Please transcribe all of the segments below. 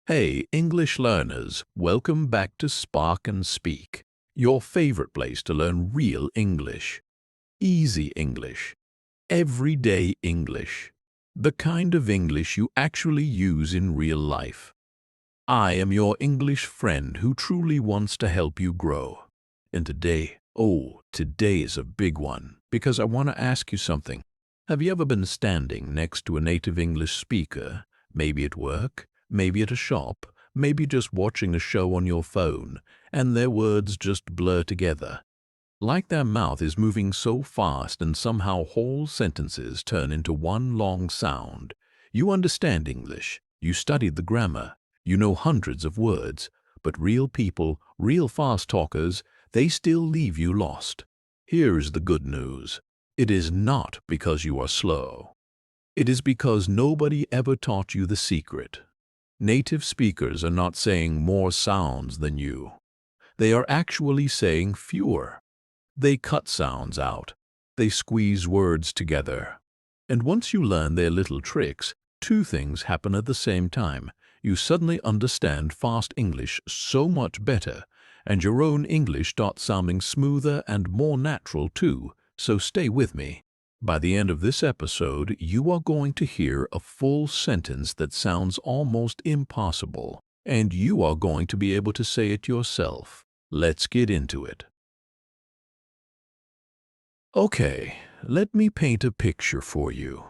Hey, English learners, welcome back to Spark and Speak, your favorite place to learn real English. Easy English. Everyday English. The kind of English you actually use in real life. I am your English friend who truly wants to help you grow. And today is a big one, because I want to ask you something. Have you ever been standing next to a native English speaker, maybe at work, maybe at a shop, maybe just watching a show on your phone, and their words just blur together? Like their mouth is moving so fast and somehow whole sentences turn into one long sound. You understand English, you studied the grammar, you know hundreds of words, but real people, real fast talkers, they still leave you lost. Here's the good news. It is not because you are slow. It is because nobody ever taught you the secret. Native speakers are not saying more sounds than you. They are actually saying fewer. They cut sounds out. They squeeze words together. And once you learn their little tricks, two things happen at the same time. You suddenly understand fast English so much better, and your own English starts sounding smoother and more natural too, so stay with me. By the end of this episode, you are going to hear a full sentence that sounds almost impossible, and you are going to be able to say it yourself. Let's get into it. Okay, let me paint a picture for you.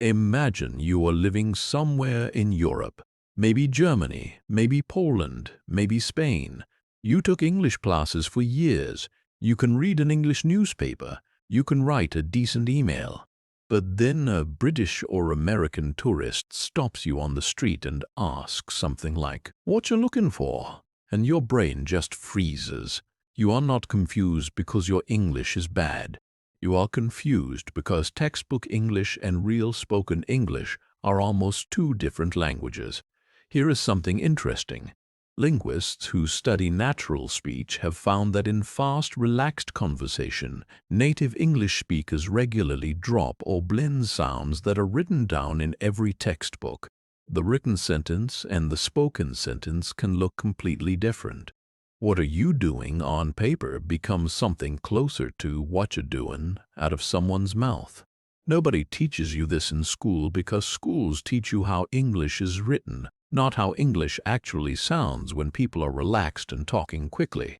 Imagine you are living somewhere in Europe, maybe Germany, maybe Poland, maybe Spain. You took English classes for years. You can read an English newspaper. You can write a decent email. But then a British or American tourist stops you on the street and asks something like, "What you looking for?" And your brain just freezes. You are not confused because your English is bad. You are confused because textbook English and real spoken English are almost two different languages. Here is something interesting. Linguists who study natural speech have found that in fast, relaxed conversation, native English speakers regularly drop or blend sounds that are written down in every textbook. The written sentence and the spoken sentence can look completely different. What are you doing on paper becomes something closer to what you're doing out of someone's mouth. Nobody teaches you this in school because schools teach you how English is written, not how English actually sounds when people are relaxed and talking quickly.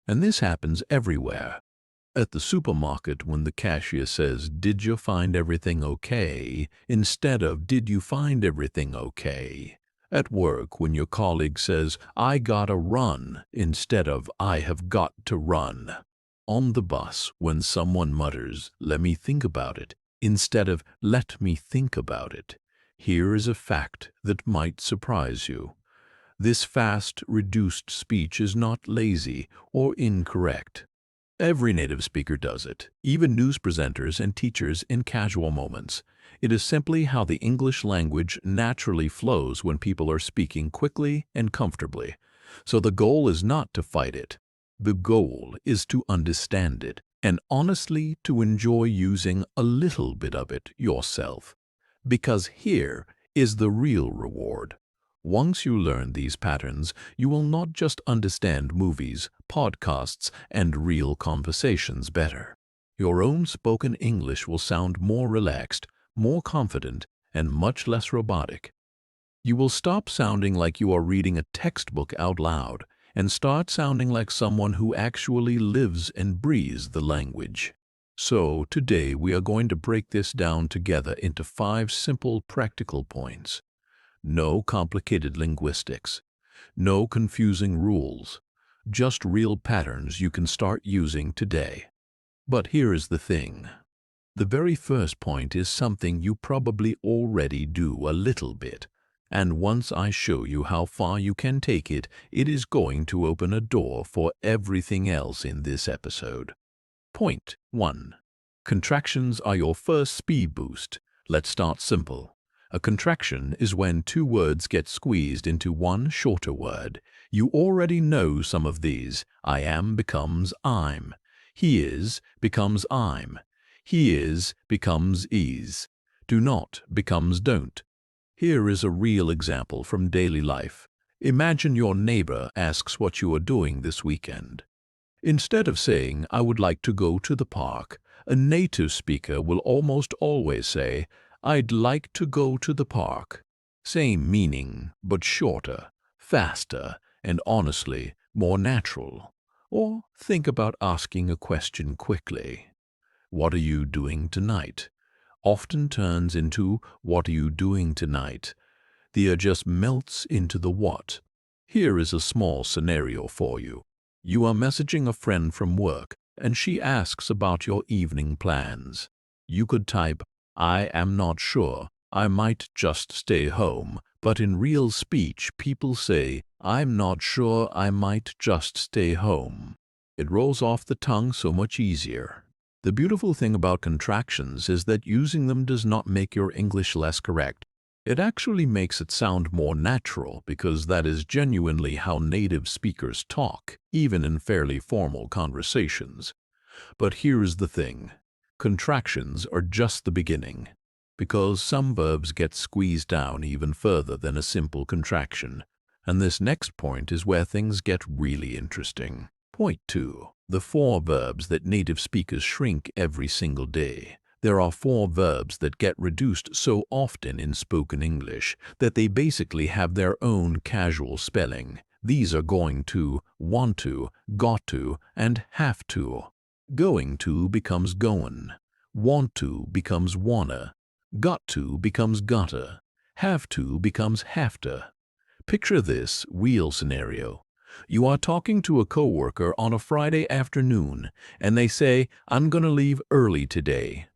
And this happens everywhere. At the supermarket, when the cashier says, "Did you find everything okay?" instead of "Did you find everything okay?" At work, when your colleague says, "I gotta run," instead of "I have got to run." On the bus, when someone mutters, "Let me think about it," instead of "Let me think about it." Here is a fact that might surprise you. This fast, reduced speech is not lazy or incorrect. Every native speaker does it, even news presenters and teachers in casual moments. It is simply how the English language naturally flows when people are speaking quickly and comfortably. So the goal is not to fight it. The goal is to understand it and honestly to enjoy using a little bit of it yourself. Because here is the real reward. Once you learn these patterns, you will not just understand movies, podcasts, and real conversations better. Your own spoken English will sound more relaxed, more confident, and much less robotic. You will stop sounding like you are reading a textbook out loud and start sounding like someone who actually lives and breathes the language. So today we are going to break this down together into 5 simple practical points. No complicated linguistics. No confusing rules. Just real patterns you can start using today. But here is the thing. The very first point is something you probably already do a little bit. And once I show you how far you can take it, it is going to open a door for everything else in this episode. Point 1. Contractions are your first speed boost. Let's start simple. A contraction is when 2 words get squeezed into one shorter word. You already know some of these. I am becomes I'm. He is becomes I'm. He is becomes is. Do not becomes don't. Here is a real example from daily life. Imagine your neighbor asks what you are doing this weekend. Instead of saying, I would like to go to the park, a native speaker will almost always say, I'd like to go to the park. Same meaning, but shorter, faster, and honestly, more natural. Or think about asking a question quickly. What are you doing tonight? Often turns into, what are you doing tonight? The just melts into the what. Here is a small scenario for you. You are messaging a friend from work, and she asks about your evening plans. You could type, I am not sure, I might just stay home, but in real speech people say, I'm not sure, I might just stay home. It rolls off the tongue so much easier. The beautiful thing about contractions is that using them does not make your English less correct. It actually makes it sound more natural because that is genuinely how native speakers talk, even in fairly formal conversations. But here's the thing. Contractions are just the beginning, because some verbs get squeezed down even further than a simple contraction. And this next point is where things get really interesting. Point 2. The 4 verbs that native speakers shrink every single day. There are 4 verbs that get reduced so often in spoken English that they basically have their own casual spelling. These are going to, want to, got to, and have to. Going to becomes goin', want to becomes wanna, got to becomes gotta, have to becomes hafta. Picture this wheel scenario. You are talking to a coworker on a Friday afternoon, and they say, I'm gonna leave early today.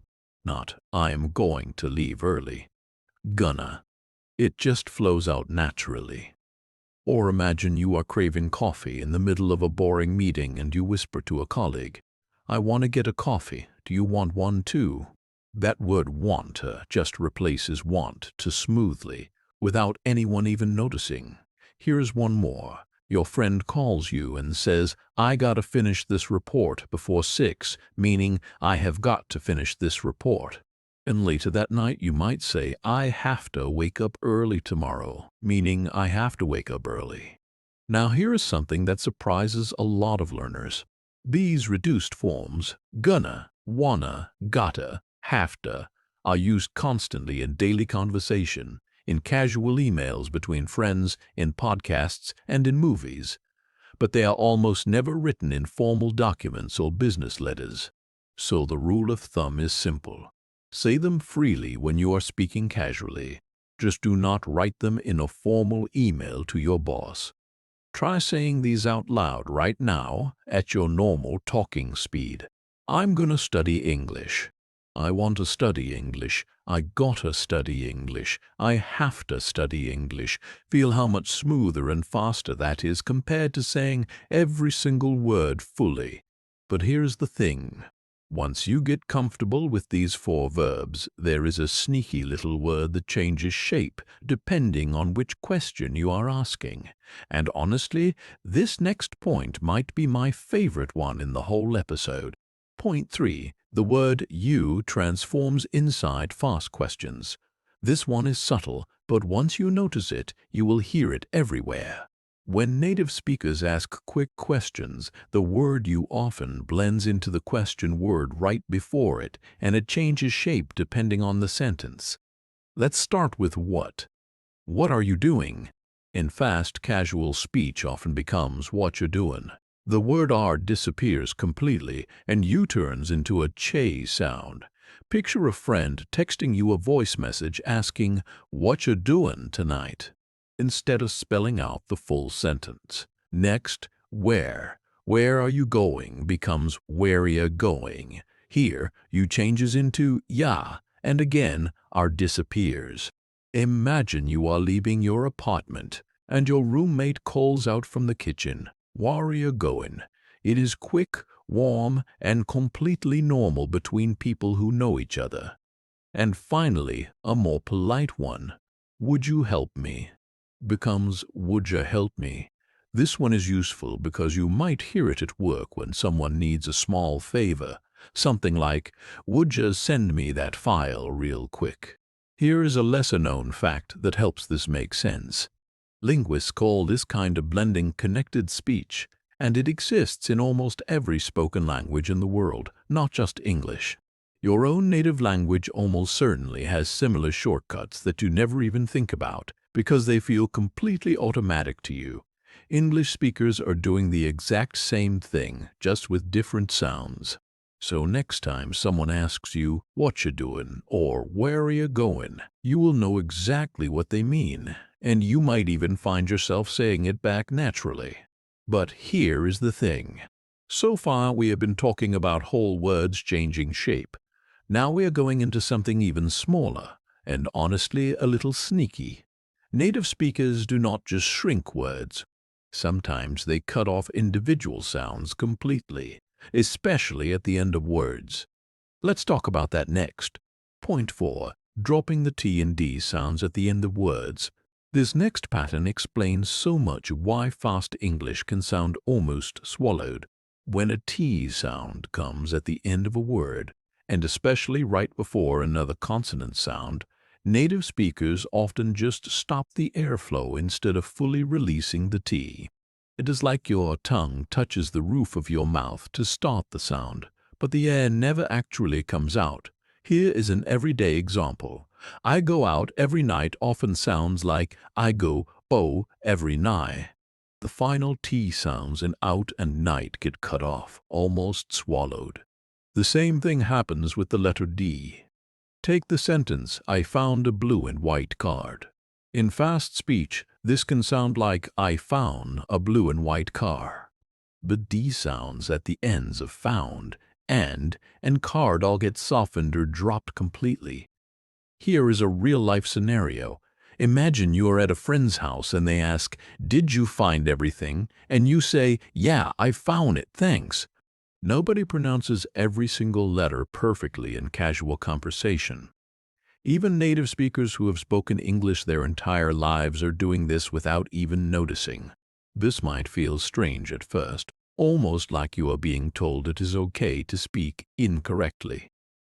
Not, I'm going to leave early. Gonna. It just flows out naturally. Or imagine you are craving coffee in the middle of a boring meeting and you whisper to a colleague, I want to get a coffee. Do you want one too? That word want just replaces want to smoothly, without anyone even noticing. Here's one more. Your friend calls you and says, I gotta finish this report before 6, meaning I have got to finish this report. And later that night you might say, I have to wake up early tomorrow, meaning I have to wake up early. Now here is something that surprises a lot of learners. These reduced forms, gonna, wanna, gotta, have to, are used constantly in daily conversation, in casual emails between friends, in podcasts, and in movies. But they are almost never written in formal documents or business letters. So the rule of thumb is simple. Say them freely when you are speaking casually. Just do not write them in a formal email to your boss. Try saying these out loud right now at your normal talking speed. I'm gonna study English. I want to study English. I gotta study English. I have to study English. Feel how much smoother and faster that is compared to saying every single word fully. But here's the thing. Once you get comfortable with these 4 verbs, there is a sneaky little word that changes shape depending on which question you are asking. And honestly, this next point might be my favorite one in the whole episode. Point 3. The word you transforms inside fast questions. This one is subtle, but once you notice it, you will hear it everywhere. When native speakers ask quick questions, the word you often blends into the question word right before it, and it changes shape depending on the sentence. Let's start with what. What are you doing? In fast, casual speech often becomes what you're doing. The word are disappears completely and you turns into a che sound. Picture a friend texting you a voice message asking, what you doing tonight? Instead of spelling out the full sentence. Next, where. Where are you going becomes whereya going. Here, you changes into ya, and again, are disappears. Imagine you are leaving your apartment, and your roommate calls out from the kitchen, whereya going. It is quick, warm, and completely normal between people who know each other. And finally, a more polite one. Would you help me? Becomes Wouldja help me. This one is useful because you might hear it at work when someone needs a small favor, something like, Wouldja send me that file real quick. Here is a lesser-known fact that helps this make sense. Linguists call this kind of blending connected speech, and it exists in almost every spoken language in the world, not just English. Your own native language almost certainly has similar shortcuts that you never even think about because they feel completely automatic to you. English speakers are doing the exact same thing, just with different sounds. So next time someone asks you, "Whatcha doing?" or "Whereya going?" you will know exactly what they mean, and you might even find yourself saying it back naturally. But here is the thing. So far we have been talking about whole words changing shape. Now we are going into something even smaller, and honestly a little sneaky. Native speakers do not just shrink words. Sometimes they cut off individual sounds completely, especially at the end of words. Let's talk about that next. Point 4. Dropping the T and D sounds at the end of words. This next pattern explains so much why fast English can sound almost swallowed. When a T sound comes at the end of a word, and especially right before another consonant sound, native speakers often just stop the airflow instead of fully releasing the T. It is like your tongue touches the roof of your mouth to start the sound, but the air never actually comes out. Here is an everyday example. "I go out every night" often sounds like "I go oh every night." The final T sounds in out and night get cut off, almost swallowed. The same thing happens with the letter D. Take the sentence, "I found a blue and white card." In fast speech, this can sound like "I found a blue and white car." The D sounds at the ends of found, and card all get softened or dropped completely. Here is a real-life scenario. Imagine you are at a friend's house and they ask, "Did you find everything?" And you say, "Yeah, I found it, thanks." Nobody pronounces every single letter perfectly in casual conversation. Even native speakers who have spoken English their entire lives are doing this without even noticing. This might feel strange at first, almost like you are being told it is okay to speak incorrectly.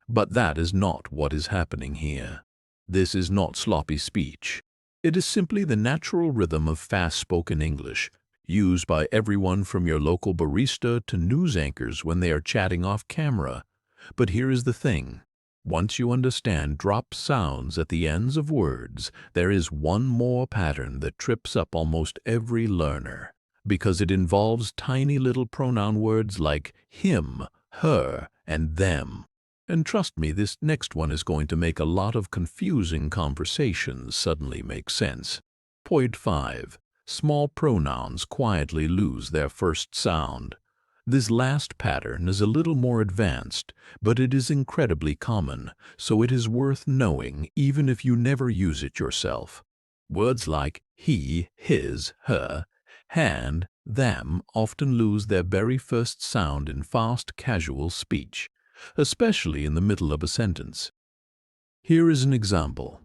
But that is not what is happening here. This is not sloppy speech. It is simply the natural rhythm of fast-spoken English, used by everyone from your local barista to news anchors when they are chatting off camera. But here is the thing. Once you understand drop sounds at the ends of words, there is one more pattern that trips up almost every learner, because it involves tiny little pronoun words like him, her, and them. And trust me, this next one is going to make a lot of confusing conversations suddenly make sense. Point 5. Small pronouns quietly lose their first sound. This last pattern is a little more advanced, but it is incredibly common, so it is worth knowing even if you never use it yourself. Words like he, his, her, and them often lose their very first sound in fast, casual speech, especially in the middle of a sentence. Here is an example.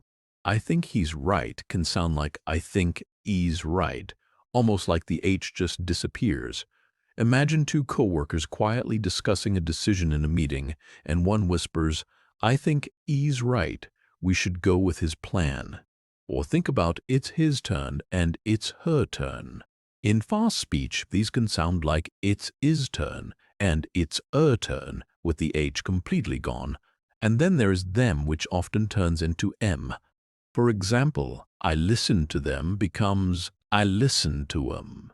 "I think he's right" can sound like "I think he's right," almost like the H just disappears. Imagine two coworkers quietly discussing a decision in a meeting, and one whispers, "I think he's right. We should go with his plan." Or think about "it's his turn" and "it's her turn." In fast speech, these can sound like "it's his turn" and "it's her turn" with the H completely gone. And then there is them, which often turns into M. For example, "I listened to them" becomes "I listened to 'em."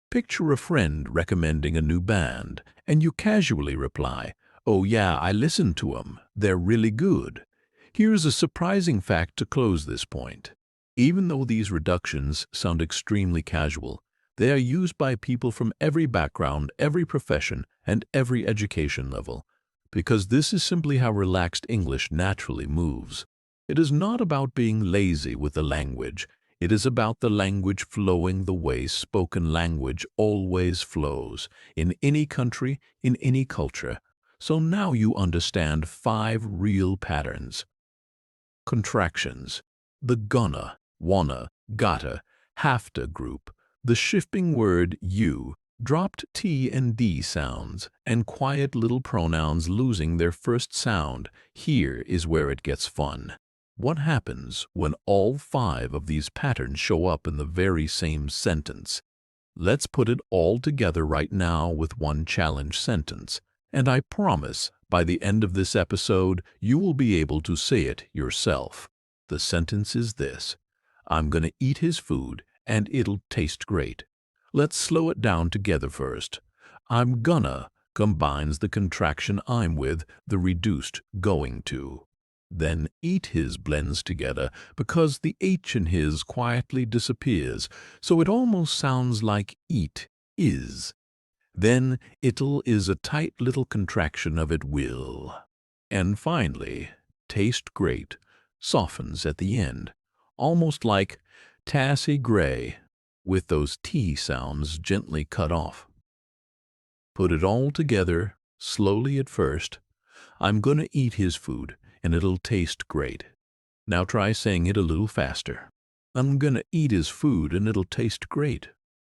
Picture a friend recommending a new band, and you casually reply, "Oh yeah, I listened to 'em. They're really good." Here's a surprising fact to close this point. Even though these reductions sound extremely casual, they are used by people from every background, every profession, and every education level, because this is simply how relaxed English naturally moves. It is not about being lazy with the language. It is about the language flowing the way spoken language always flows, in any country, in any culture. So now you understand 5 real patterns. Contractions. The gonna, wanna, gotta, hafta group. The shifting word you, dropped T and D sounds, and quiet little pronouns losing their first sound. Here is where it gets fun. What happens when all 5 of these patterns show up in the very same sentence? Let's put it all together right now with one challenge sentence, and I promise by the end of this episode you will be able to say it yourself. The sentence is this: I'm gonna eat his food and it'll taste great. Let's slow it down together first. I'm gonna combines the contraction I'm with the reduced going to. Then eat his blends together because the H in his quietly disappears, so it almost sounds like eat is. Then it'll is a tight little contraction of it will. And finally, taste great softens at the end, almost like tassy gray, with those T sounds gently cut off. Put it all together, slowly at first. I'm gonna eat his food, and it'll taste great. Now try saying it a little faster. I'm gonna eat his food, and it'll taste great.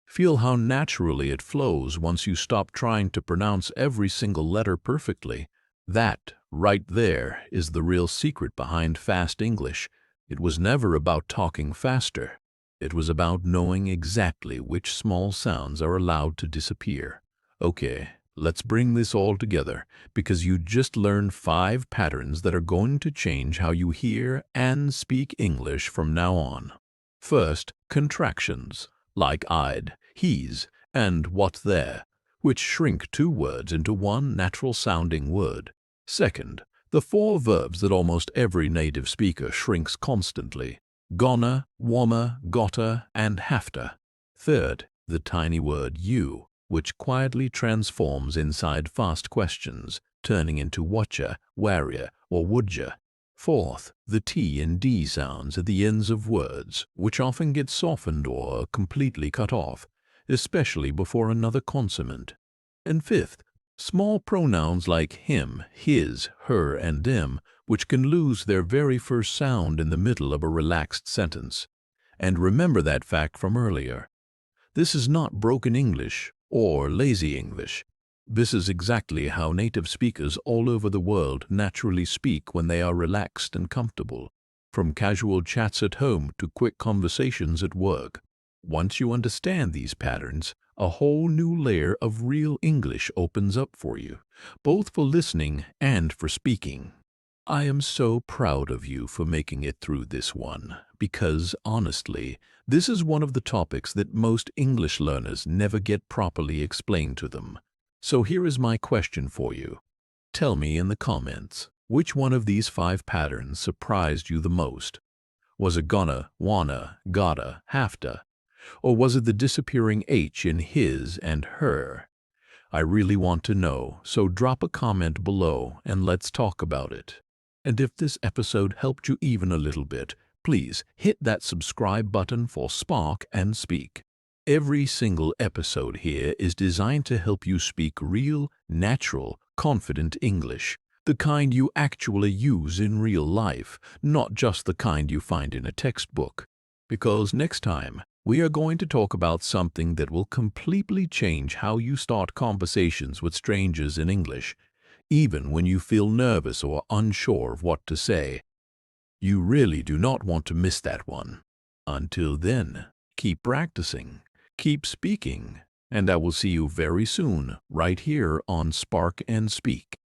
Feel how naturally it flows once you stop trying to pronounce every single letter perfectly. That, right there, is the real secret behind fast English. It was never about talking faster. It was about knowing exactly which small sounds are allowed to disappear. Okay, let's bring this all together, because you just learned 5 patterns that are going to change how you hear and speak English from now on. First, contractions, like I'd, he's, and what there, which shrink 2 words into one natural-sounding word. Second, the 4 verbs that almost every native speaker shrinks constantly: gonna, wamma, gotta, and hafta. Third, the tiny word you, which quietly transforms inside fast questions, turning into Whatcha, Whereya, or Wouldja. Fourth, the T and D sounds at the ends of words, which often get softened or completely cut off, especially before another consonant. And fifth, small pronouns like him, his, her, and them, which can lose their very first sound in the middle of a relaxed sentence. And remember that fact from earlier. This is not broken English or lazy English. This is exactly how native speakers all over the world naturally speak when they are relaxed and comfortable, from casual chats at home to quick conversations at work. Once you understand these patterns, a whole new layer of real English opens up for you, both for listening and for speaking. I am so proud of you for making it through this one, because, honestly, this is one of the topics that most English learners never get properly explained to them. So here is my question for you. Tell me in the comments, which one of these 5 patterns surprised you the most? Was it gonna, wanna, gotta, hafta? Or was it the disappearing H in his and her? I really want to know, so drop a comment below and let's talk about it. And if this episode helped you even a little bit, please hit that subscribe button for Spark and Speak. Every single episode here is designed to help you speak real, natural, confident English, the kind you actually use in real life, not just the kind you find in a textbook. Because next time, we are going to talk about something that will completely change how you start conversations with strangers in English, even when you feel nervous or unsure of what to say. You really do not want to miss that one. Until then, keep practicing, keep speaking, and I will see you very soon right here on Spark and Speak.